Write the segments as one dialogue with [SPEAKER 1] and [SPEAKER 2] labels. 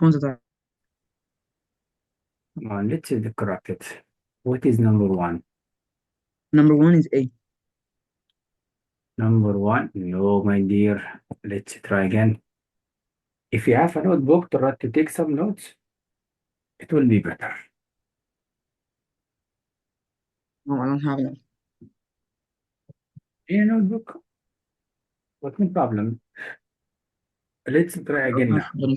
[SPEAKER 1] one's the
[SPEAKER 2] Come on, let's correct it. What is number one?
[SPEAKER 1] number one is A.
[SPEAKER 2] Number one? No, my dear. Let's try again. If you have a notebook to take some notes, it will be better.
[SPEAKER 1] No, I don't have that.
[SPEAKER 2] In a notebook, but no problem. Let's try
[SPEAKER 1] I don't
[SPEAKER 2] again
[SPEAKER 1] have
[SPEAKER 2] now.
[SPEAKER 1] any.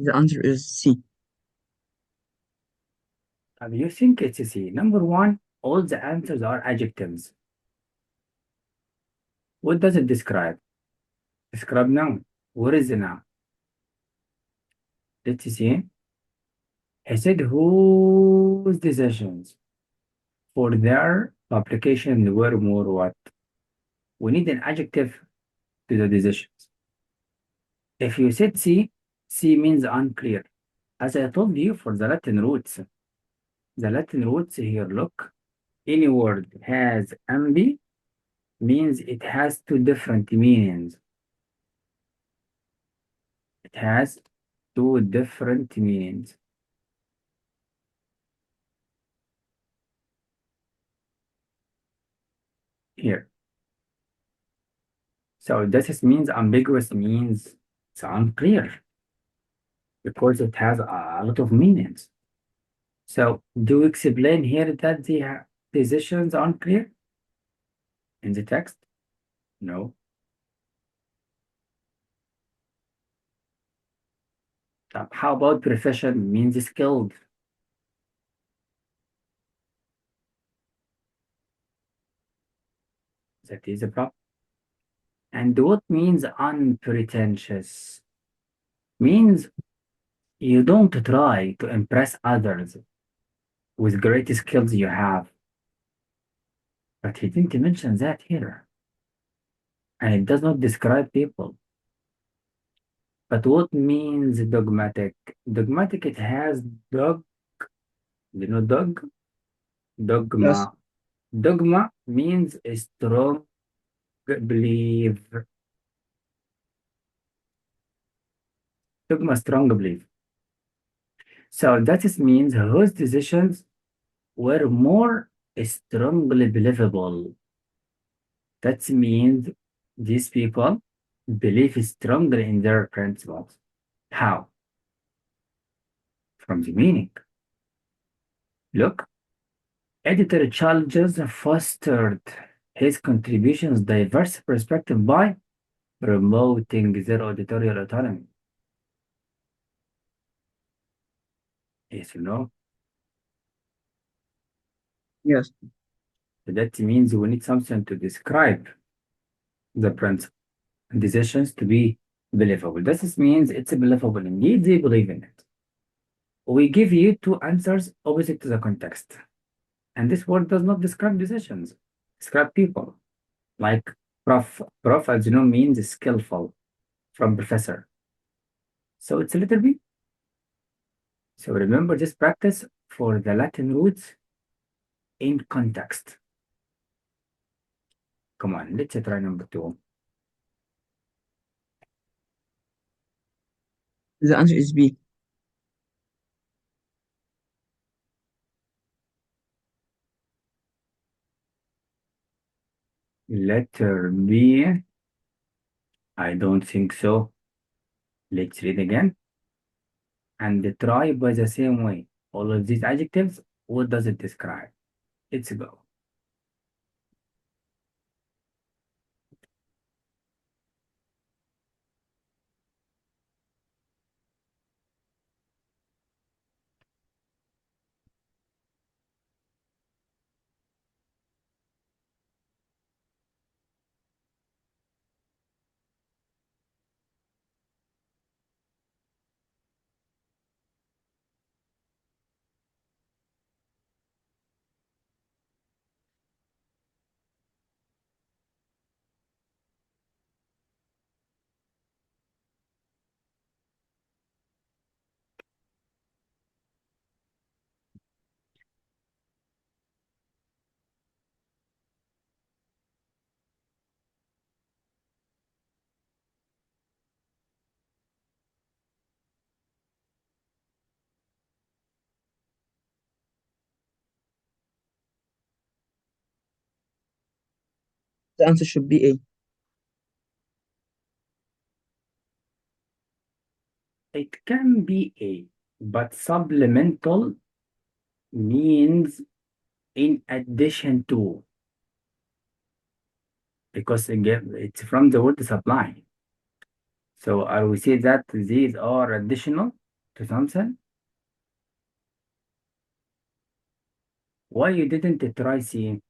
[SPEAKER 1] The answer is C.
[SPEAKER 2] You think it's C. Number one, all the answers are adjectives. What does it describe? Describe noun. What is the noun? Let's see. He said whose decisions for their publication were more what? We need an adjective to the decisions. If you said C, C means unclear. As I told you for the Latin roots here, look, any word has ambi means it has two different meanings. It has two different meanings. Here. So this means ambiguous means it's unclear because it has a lot of meanings. So do you explain here that the decisions unclear in the text? No. How about profession means skilled? That is a problem. And what means unpretentious? Means you don't try to impress others with great skills you have. But he didn't mention that here. And it does not describe people. But what means dogmatic? Dogmatic, it has dog, you know, dog?
[SPEAKER 1] Yes.
[SPEAKER 2] Dogma. Dogma means a strong belief. Dogma, strong belief. So that is means whose decisions were more strongly believable. That means these people believe strongly in their principles. How? From the meaning. Look, editor Chalmers fostered his contributions diverse perspective by promoting their editorial autonomy. Yes, you know,
[SPEAKER 1] Yes.
[SPEAKER 2] that means we need something to describe the principle and decisions to be believable. This means it's believable indeed, they believe in it. We give you two answers opposite to the context. And this word does not describe decisions, describe people. Like prof. Prof, as you know, means skillful from professor. So it's a little bit. So remember this practice for the Latin roots in context. Come on, let's try number two.
[SPEAKER 1] The answer is B.
[SPEAKER 2] Letter B. I don't think so. Let's read again and try by the same way. All of these adjectives, what does it describe? Let's go.
[SPEAKER 1] The answer should be A.
[SPEAKER 2] It can be A, but supplemental means in addition to, because again, it's from the word supply. So I will say that these are additional to something. Why you didn't try C?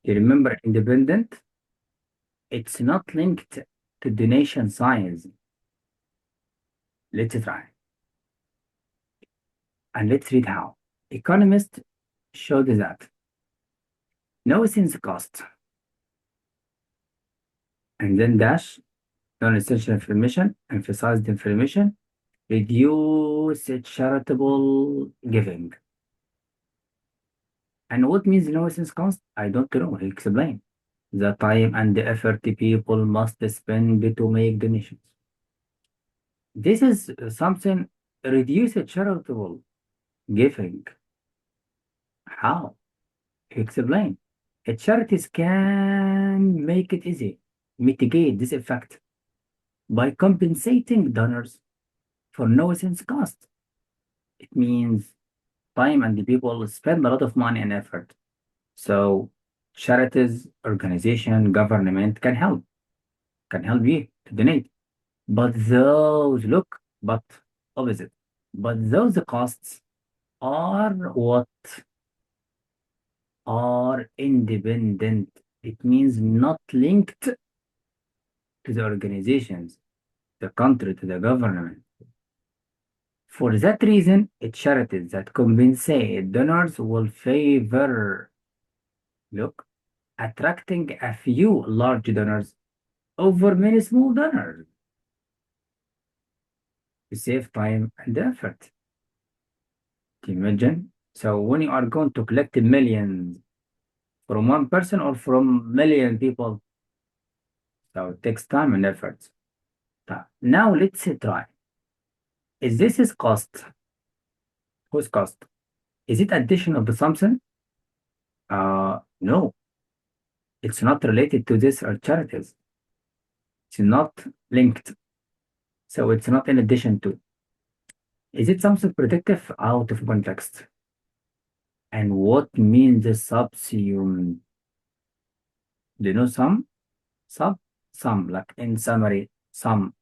[SPEAKER 2] You remember independent? It's not linked to donation size. Let's try. And let's read how. Economists showed that no sense cost, and then dash, non-essential information, emphasized information, reduce charitable giving. And what means no sense cost? I don't know. He'll explain. The time and the effort people must spend to make donations. This is something reduce charitable giving. How? Explain. Charities can make it easy, mitigate this effect by compensating donors for no sense cost. It means time and the people spend a lot of money and effort. So charities, organization, government can help you to donate. But those look, but opposite. But those costs are what are independent. It means not linked to the organizations, the country, to the government. For that reason, charities that compensate donors will favor, look, attracting a few large donors over many small donors to save time and effort. Can you imagine? So when you are going to collect millions from one person or from million people, so it takes time and effort. Now let's try. Is this is cost? Whose cost? Is it addition of the something? No. It's not related to this or charities. It's not linked. So it's not in addition to. Is it something predictive out of context? And what means the subsume? Do you know some? Some, like in summary, some.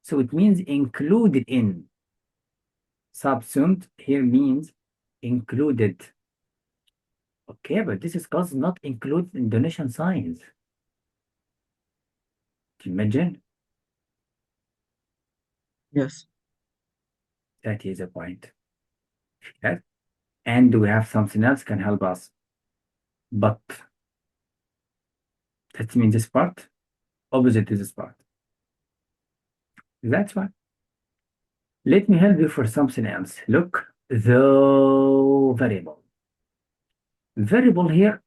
[SPEAKER 2] So it means included in. Subsumed here means included. Okay, but this is cost not included in donation size. Can you imagine?
[SPEAKER 1] Yes.
[SPEAKER 2] That is a point. Yes. And we have something else can help us. But that means this part, opposite to this part. That's why. Let me help you for something else. Look, the variable. Variable here,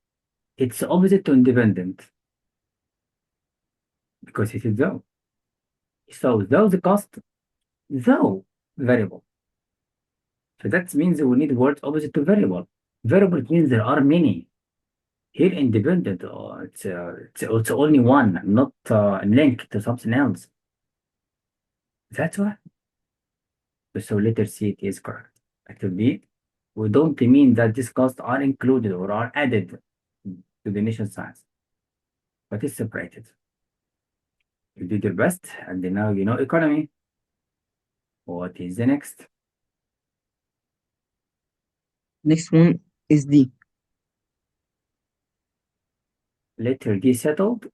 [SPEAKER 2] it's opposite to independent. Because it is though. So though the cost, though variable. So that means we need words opposite to variable. Variable means there are many. Here independent, it's only one, not linked to something else. That's why. So letter C it is correct. Letter B, we don't mean that these costs are included or are added to the nation size, but it's separated. You did your best, and then now you know economy. What is the next?
[SPEAKER 1] Next one is D.
[SPEAKER 2] Letter D settled?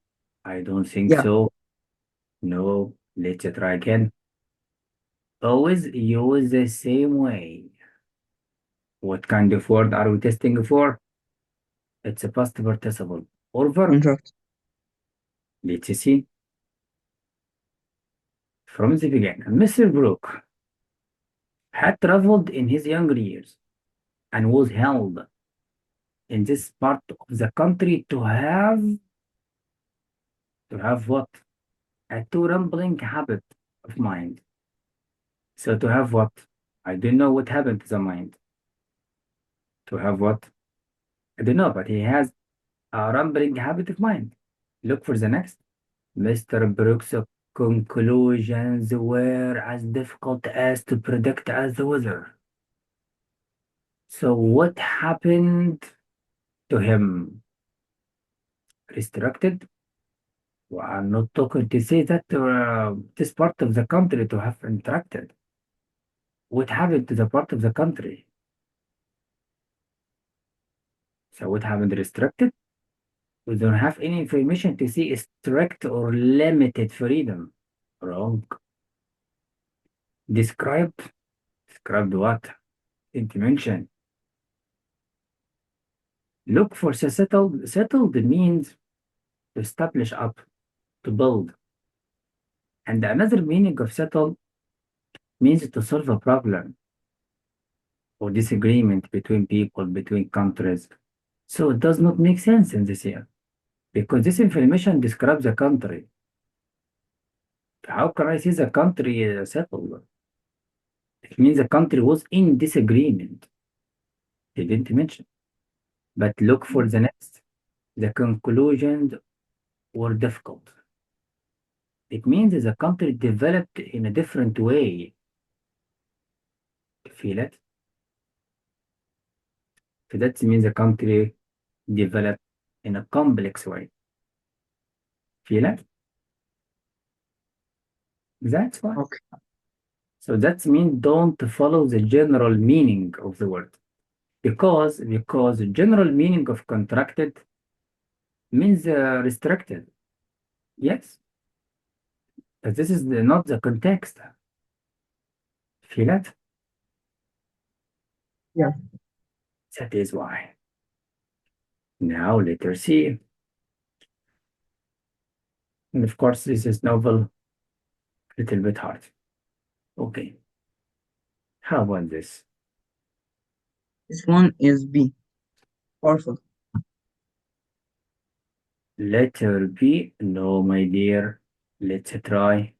[SPEAKER 2] I don't think
[SPEAKER 1] Yeah.
[SPEAKER 2] so. No, let's try again. Always use the same way. What kind of word are we testing for? It's a past participle or verb.
[SPEAKER 1] Contract.
[SPEAKER 2] Let's see. From the beginning, Mr. Brooke had traveled in his younger years and was held in this part of the country to have what? A too rambling habit of mind. So to have what? I don't know what happened to the mind. To have what? I don't know, but he has a rambling habit of mind. Look for the next. Mr. Brooks' conclusions were as difficult as to predict as the weather. So what happened to him? Restricted? Well, I'm not talking to say that this part of the country to have interacted. What happened to the part of the country? So what happened restricted? We don't have any information to see strict or limited freedom. Wrong. Described? Described what? Didn't mention. Look for settled. Settled means to establish up, to build. And another meaning of settle means to solve a problem or disagreement between people, between countries. So it does not make sense in this year because this information describes a country. How can I say the country settled? It means the country was in disagreement. They didn't mention. But look for the next. The conclusions were difficult. It means the country developed in a different way. Feel it? So that means the country developed in a complex way. Feel it? That's why.
[SPEAKER 1] Okay.
[SPEAKER 2] So that means don't follow the general meaning of the word. Because the general meaning of contracted means restricted. Yes. But this is not the context. Feel it?
[SPEAKER 1] Yeah.
[SPEAKER 2] That is why. Now letter C. And of course, this is novel, little bit hard. Okay. How about this?
[SPEAKER 1] This one is B. Powerful.
[SPEAKER 2] Letter B. No, my dear. Let's try.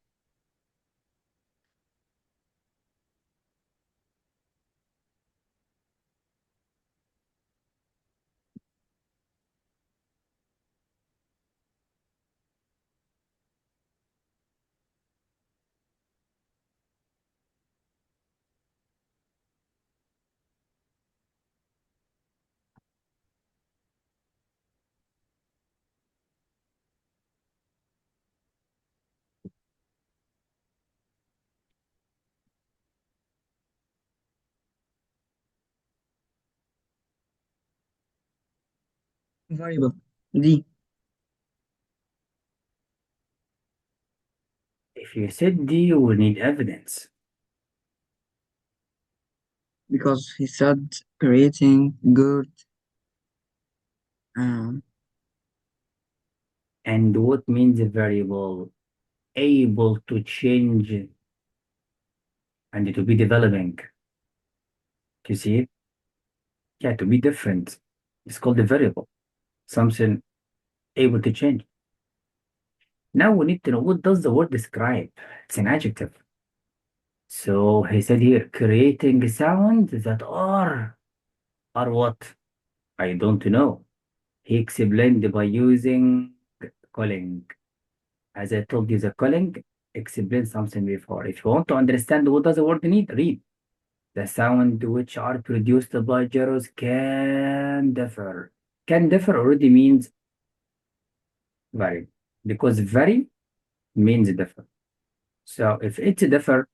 [SPEAKER 1] Variable. D.
[SPEAKER 2] If you said D, you will need evidence.
[SPEAKER 1] Because he said creating good. Um,
[SPEAKER 2] And what means a variable? Able to change and to be developing. You see it? Yeah, to be different. It's called a variable. Something able to change. Now we need to know what does the word describe? It's an adjective. So he said here, creating sounds that are what? I don't know. He explained by using calling. As I told you, the calling explained something before. If you want to understand what does the word need, read. The sound which are produced by gyros can differ. Can differ already means vary. Because vary means differ. So if it's differ,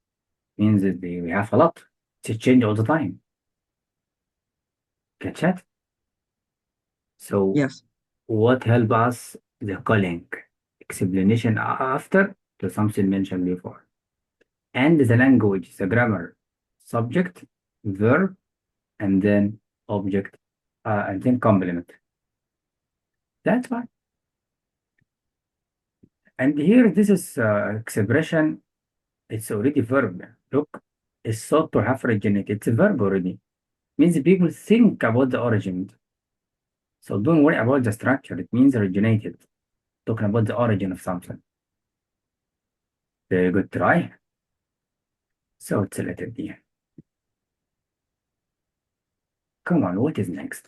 [SPEAKER 2] means that we have a lot. It's change all the time. Catch it? So
[SPEAKER 1] yes.
[SPEAKER 2] what help us? The calling. Explanation after to something mentioned before. And the language, the grammar. Subject, verb, and then object, and then complement. That's why. And here, this is expression. It's already verb. Look, it's thought to have originated. It's a verb already. Means people think about the origin. So don't worry about the structure. It means originated. Talking about the origin of something. Very good try. So it's a letter D. Come on, what is next?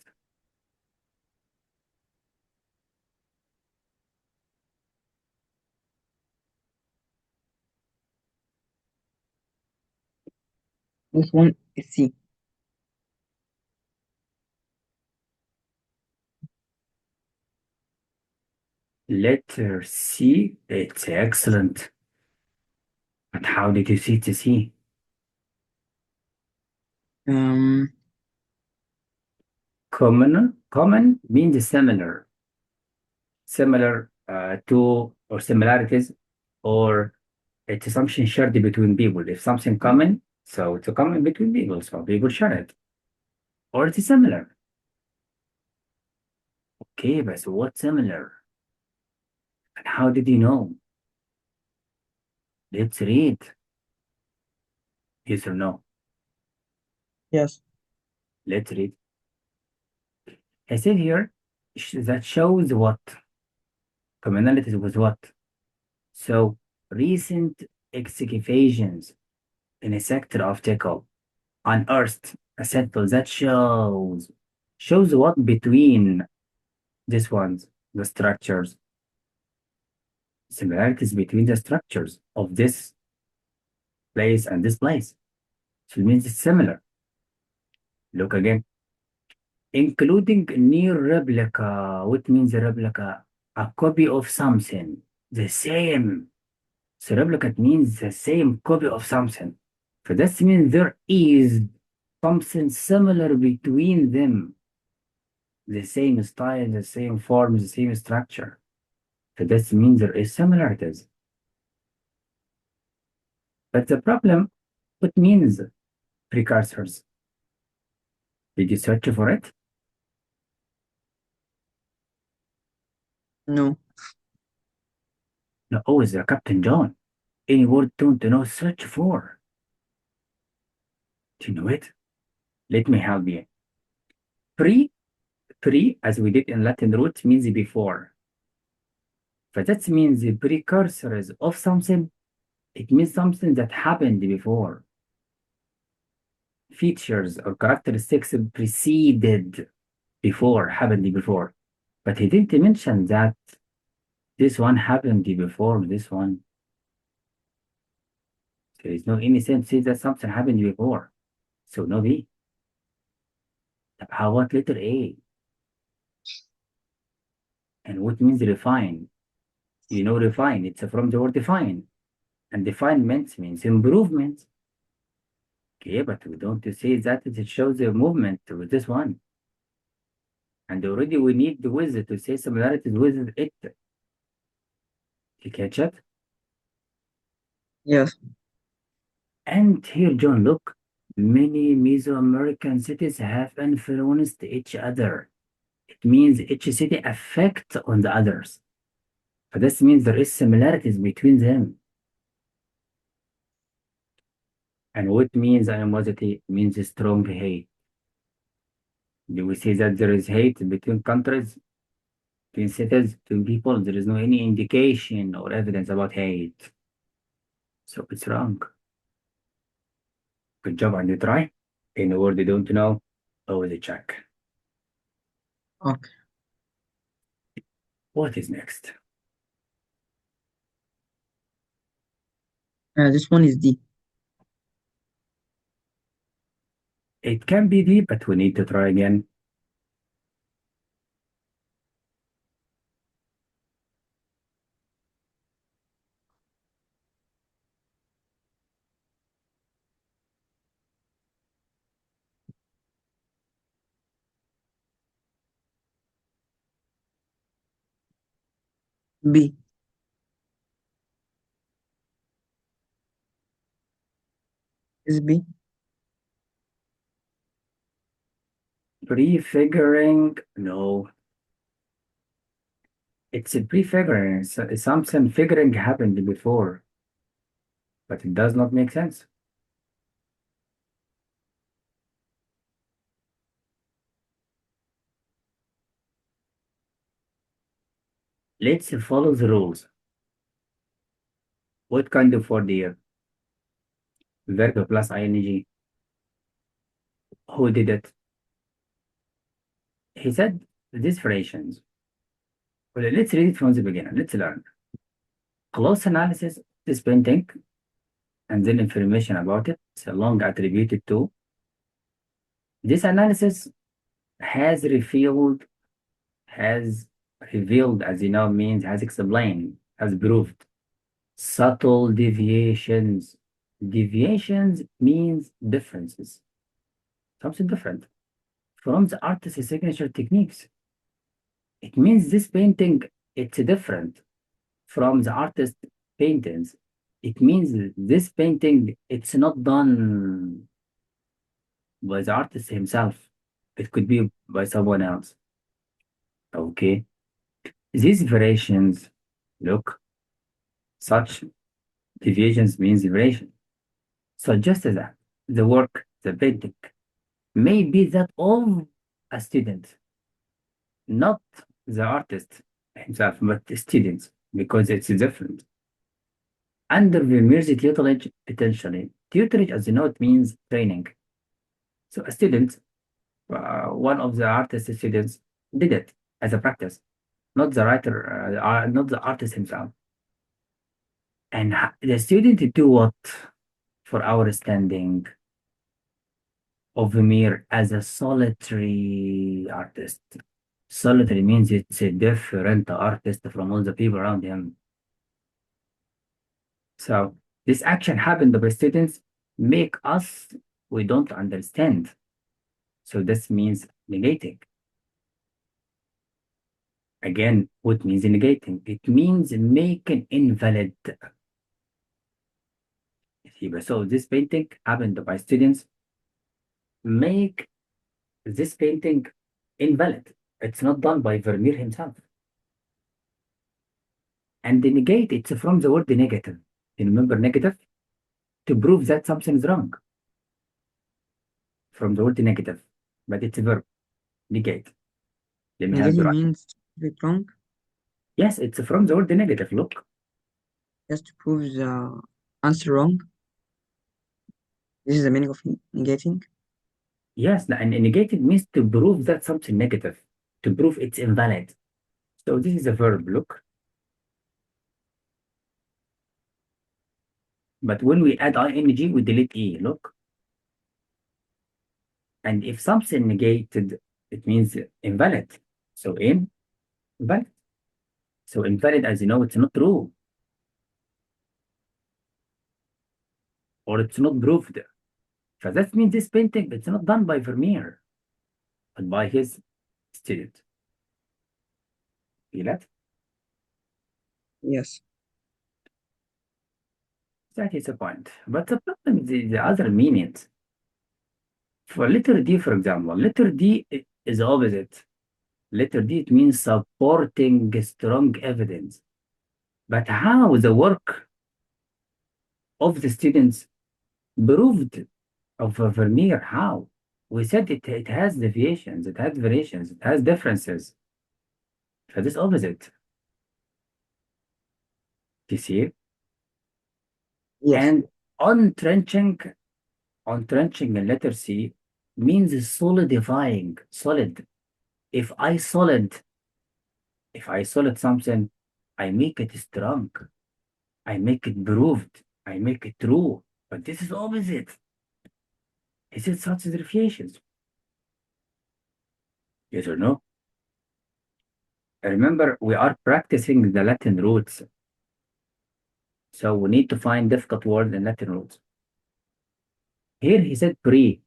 [SPEAKER 1] This one is C.
[SPEAKER 2] Letter C. It's excellent. But how did you see to C?
[SPEAKER 1] Um,
[SPEAKER 2] Common means similar. Similar to or similarities, or it's something shared between people. If something common, so it's a common between people, so people share it. Or it's similar. Okay, but so what's similar? And how did you know? Let's read. Yes or no?
[SPEAKER 1] yes.
[SPEAKER 2] Let's read. I said here that shows what? Commonalities with what? So recent excavations in a sector of Tekel unearthed a sample that shows what between these ones, the structures, similarities between the structures of this place and this place. So it means it's similar. Look again, including near replica. What means a replica? A copy of something, the same. So replicate means the same copy of something. So that means there is something similar between them. The same style, the same form, the same structure. So that means there is similarities. But the problem, what means precursors? Did you search for it?
[SPEAKER 1] No.
[SPEAKER 2] No, always the Captain John. Any word don't know, search for. Do you know it? Let me help you. Pre, as we did in Latin roots, means before. But that means the precursors of something. It means something that happened before. Features or characteristics preceded before, happened before. But he didn't mention that this one happened before this one. There is no any sense to say that something happened before. So no B. How about letter A? And what means refine? You know refine, it's from the word define. And definement means improvement. Okay, but we don't say that it shows the movement with this one. And already we need the with it to say similarities with it. You catch it?
[SPEAKER 1] Yes.
[SPEAKER 2] And here, John, look, many Mesoamerican cities have influenced each other. It means each city affects on the others. But this means there is similarities between them. And what means animosity means strong hate. Do we say that there is hate between countries, between cities, between people? There is no any indication or evidence about hate. So it's wrong. Good job, and you try. In a word you don't know, always check.
[SPEAKER 1] Okay.
[SPEAKER 2] What is next?
[SPEAKER 1] This one is D.
[SPEAKER 2] It can be D, but we need to try again.
[SPEAKER 1] B. Is B.
[SPEAKER 2] Prefiguring, no. It's a prefiguring. It's something figuring happened before, but it does not make sense. Let's follow the rules. What kind of word here? Verb plus ing. Who did it? He said these variations. Well, let's read it from the beginning. Let's learn. Close analysis is painting. and then information about it, so long attributed to. This analysis has revealed, has revealed, as you know, means has explained, has proved subtle deviations. Deviations means differences, something different from the artist's signature techniques. It means this painting, it's different from the artist's paintings. It means this painting, it's not done by the artist himself. It could be by someone else. Okay. These variations, look, such deviations means variation. Suggest that the work, the painting, may be that of a student, not the artist himself, but the student, because it's different. Under Vermeer's tutelage, potentially, tutelage, as you know, it means training. So a student, one of the artist students, did it as a practice, not the writer, not the artist himself. And the student do what for our standing of Vermeer as a solitary artist. Solitary means it's a different artist from all the people around him. So this action happened by students make us, we don't understand. So this means negating. Again, what means negating? It means making invalid. So this painting happened by students make this painting invalid. It's not done by Vermeer himself. And the negate, it's from the word negative. You remember negative? To prove that something is wrong. From the word negative, but it's a verb, negate. Let me help you
[SPEAKER 1] Negative
[SPEAKER 2] write.
[SPEAKER 1] means it wrong,
[SPEAKER 2] Yes, it's from the word negative. Look.
[SPEAKER 1] just to prove the answer wrong. This is the meaning of negating.
[SPEAKER 2] Yes, and negated means to prove that something negative, to prove it's invalid. So this is a verb, look. But when we add ing, we delete e, look. And if something negated, it means invalid. So invalid. So invalid, as you know, it's not true. Or it's not proved. So that means this painting, it's not done by Vermeer, but by his student. Feel it?
[SPEAKER 1] Yes.
[SPEAKER 2] That is a point. But the problem is the other meanings. For letter D, for example, letter D is opposite. Letter D, it means supporting strong evidence. But how the work of the students proved of Vermeer? How? We said it has deviations, it has variations, it has differences. So this opposite. You see?
[SPEAKER 1] Yes.
[SPEAKER 2] And untrenching, untrenching in letter C means solidifying, solid. If I solid, if I solid something, I make it strong. I make it proved. I make it true. But this is opposite. Is it such deviations? Yes or no? Remember, we are practicing the Latin roots. So we need to find difficult words in Latin roots. Here he said pre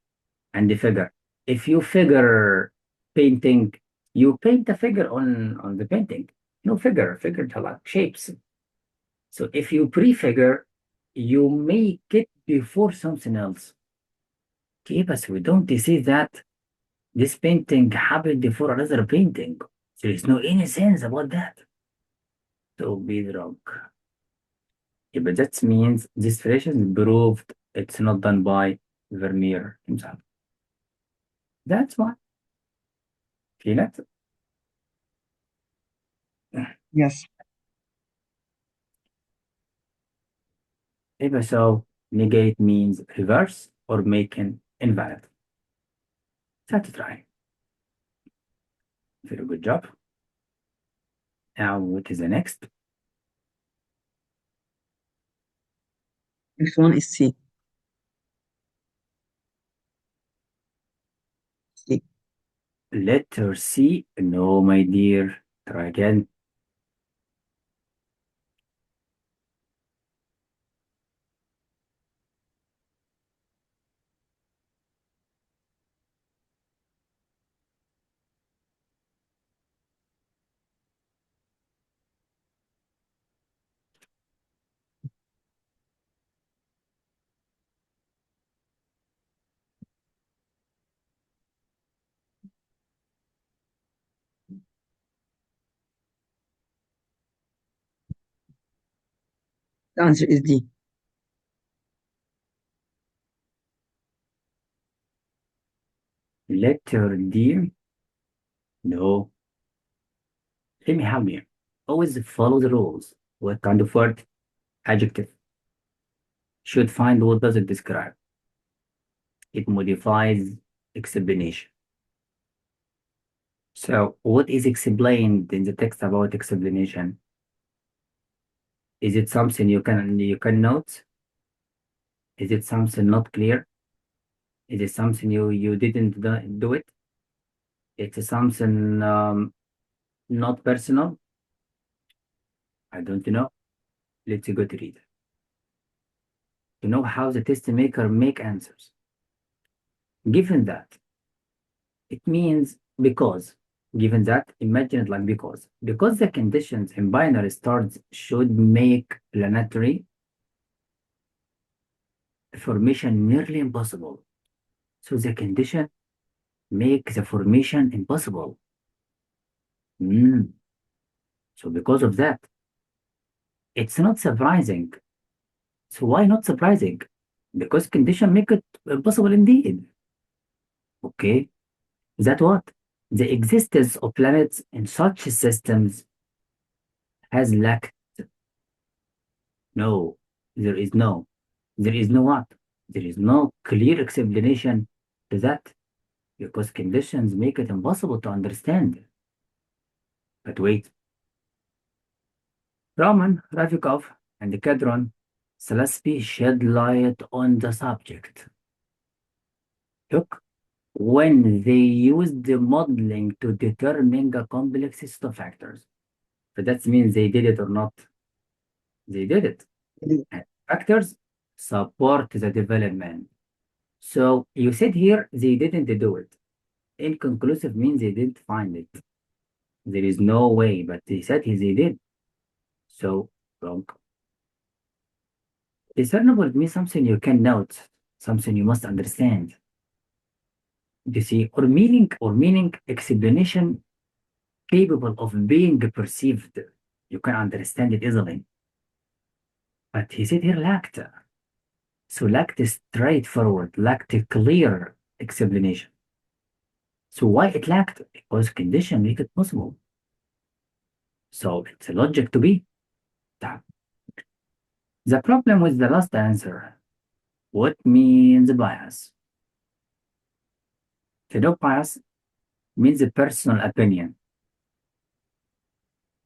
[SPEAKER 2] and the figure. If you figure painting, you paint a figure on the painting. No figure to like shapes. So if you prefigure, you make it before something else. Okay, but we don't see that this painting happened before another painting. There is no any sense about that. So be wrong. Yeah, but that means this variation is proved it's not done by Vermeer himself. That's why. Feel it?
[SPEAKER 1] Yes.
[SPEAKER 2] If so, negate means reverse or making invalid. Let's try. Very good job. Now, what is the next?
[SPEAKER 1] Next one is C. C.
[SPEAKER 2] Letter C. No, my dear. Try again.
[SPEAKER 1] The answer is D.
[SPEAKER 2] Letter D. No. Let me help you. Always follow the rules. What kind of word? Adjective. Should find what does it describe. It modifies explanation. So what is explained in the text about explanation? Is it something you can note? Is it something not clear? Is it something you didn't do it? It's something not personal? I don't know. Let's go to read. To know how the test maker make answers. Given that, it means because. Given that, imagine it like because. Because the conditions in binary stars should make planetary formation nearly impossible. So the condition make the formation impossible. So because of that, it's not surprising. So why not surprising? Because condition make it impossible indeed. Okay, that what? The existence of planets in such systems has lacked. No, there is no. There is no what? There is no clear explanation to that because conditions make it impossible to understand. But wait, Raman, Rafikov, and Kedron Gillespie shed light on the subject. Look, when they used the modeling to determine a complex set of factors. So that means they did it or not. They did it.
[SPEAKER 1] D.
[SPEAKER 2] And factors support the development. So you said here they didn't do it. Inconclusive means they didn't find it. There is no way, but they said they did. So wrong. Discernible means something you can note, something you must understand. You see, or meaning explanation capable of being perceived. You can understand it easily. But he said here lacked. So lacked is straightforward, lacked a clear explanation. So why it lacked? Because condition make it possible. So it's a logic to be. The problem with the last answer, what means bias? The dog bias means a personal opinion.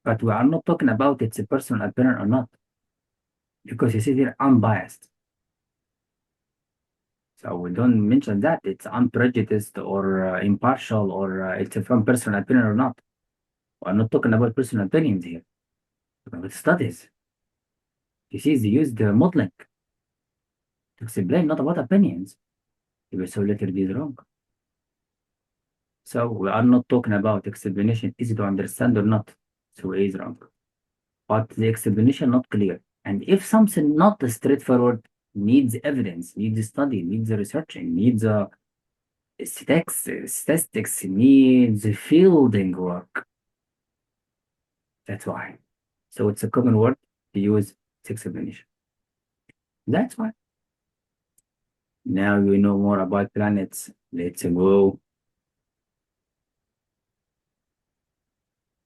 [SPEAKER 2] But we are not talking about it's a personal opinion or not. Because you see here unbiased. So we don't mention that it's unprejudiced or impartial or it's from personal opinion or not. We're not talking about personal opinions here. We're talking about studies. You see, they use the modeling to explain, not about opinions. So letter D is wrong. So we are not talking about explanation, easy to understand or not. So A is wrong. But the explanation not clear. And if something not straightforward needs evidence, needs study, needs researching, needs statistics, needs fielding work. That's why. So it's a common word to use its explanation. That's why. Now you know more about planets. Let's go.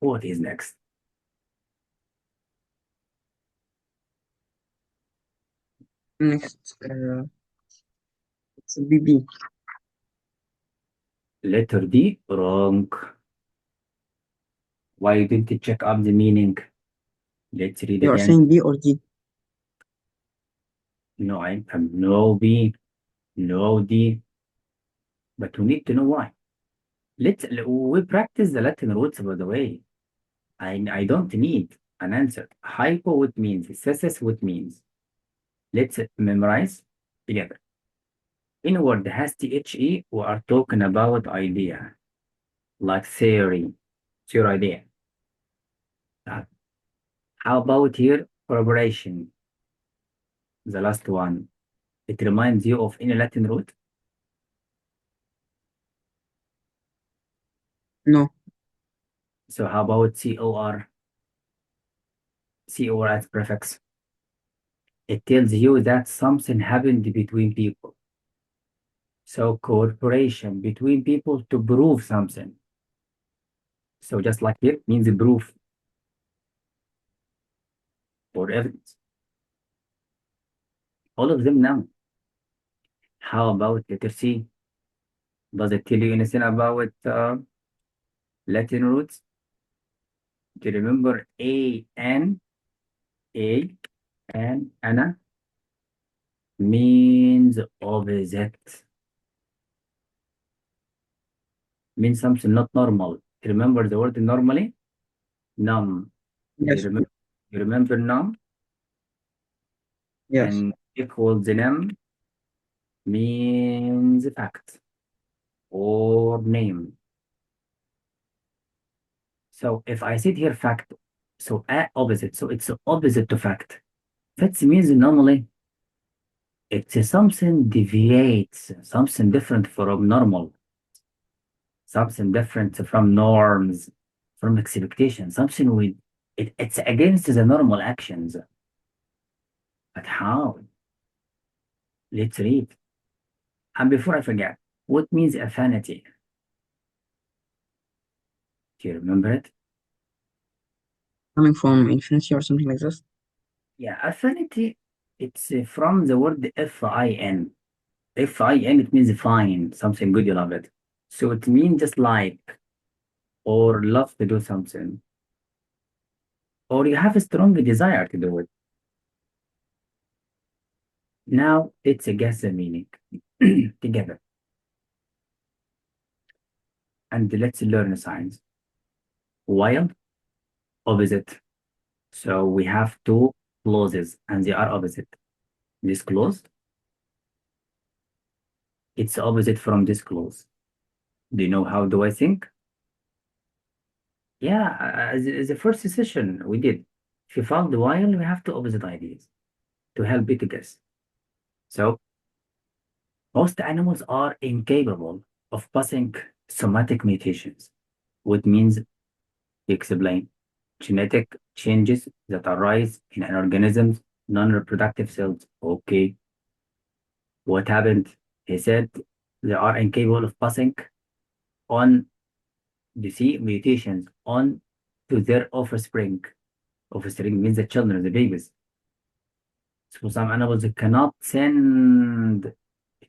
[SPEAKER 2] What is next?
[SPEAKER 1] Next, it's BB.
[SPEAKER 2] Letter D, wrong. Why didn't you check up the meaning? Let's read
[SPEAKER 1] You are
[SPEAKER 2] again.
[SPEAKER 1] saying B or D?
[SPEAKER 2] no I, no B, no D, but we need to know why. We practice the Latin roots, by the way. I don't need an answer. Hypo, what means? Cis, what means? Let's memorize together. In a word has THE, we are talking about idea, like theory. It's your idea. Uh, How about here? Collaboration, the last one. It reminds you of any Latin root?
[SPEAKER 1] No.
[SPEAKER 2] So how about COR? COR as prefix. It tells you that something happened between people. So cooperation between people to prove something. So just like here means proof or evidence. All of them now. How about letter C? Does it tell you anything about Latin roots? Do you remember A, and Anna means opposite. Means something not normal. Remember the word normally? Numb. Do
[SPEAKER 1] Yes.
[SPEAKER 2] you remember numb?
[SPEAKER 1] Yes.
[SPEAKER 2] And equals num means fact or name. So if I said here fact, so opposite, so it's opposite to fact. That means normally it's something deviates, something different from normal, something different from norms, from expectations, something with it's against the normal actions. But how? Let's read. And before I forget, what means affinity? Do you remember it?
[SPEAKER 1] Coming from infinity or something like this.
[SPEAKER 2] Yeah, affinity, it's from the word Fin. Fin, it means find, something good, you love it. So it means just like, or love to do something, or you have a strong desire to do it. Now let's guess the meaning together. And let's learn science. While, opposite. So we have two clauses and they are opposite. This clause, it's opposite from this clause. Do you know how do I think? Yeah, as the first session we did. If you found the while, we have two opposite ideas to help you to guess. So most animals are incapable of passing somatic mutations, which means explain genetic changes that arise in an organism's non-reproductive cells. Okay, what happened? He said they are incapable of passing on the C mutations on to their offspring. Offspring means the children, the babies. So some animals cannot send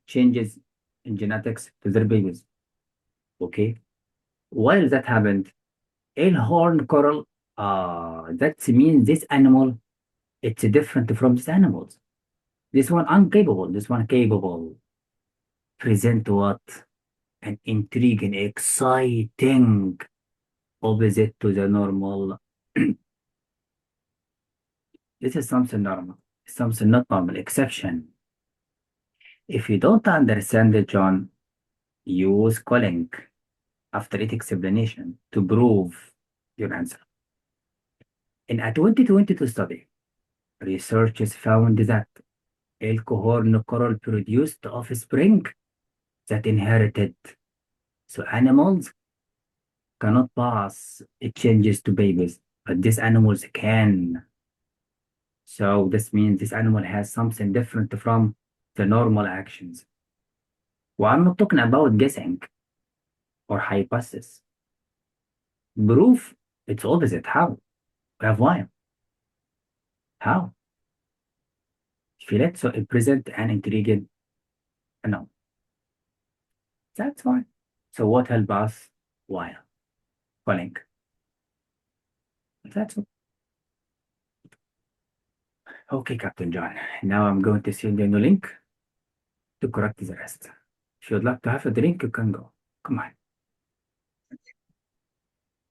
[SPEAKER 2] changes in genetics to their babies. Okay. While that happened, horn coral, that means this animal, it's different from these animals. This one incapable, this one capable. Present what? An intriguing, exciting opposite to the normal. This is something normal, something not normal, exception. If you don't understand it, John, use calling after its explanation to prove your answer. In a 2022 study, researchers found that alcohol coral produced offspring that inherited. So animals cannot pass it changes to babies, but these animals can. So this means this animal has something different from the normal actions. Well, I'm not talking about guessing or hypothesis. Proof, it's opposite. How? We have why. How? Feel it? So it present an intriguing no. That's fine. So what help us? Why? Calling. That's all. Okay, Captain John. Now I'm going to send you a link to correct the rest. If you'd like to have a drink, you can go. Come on.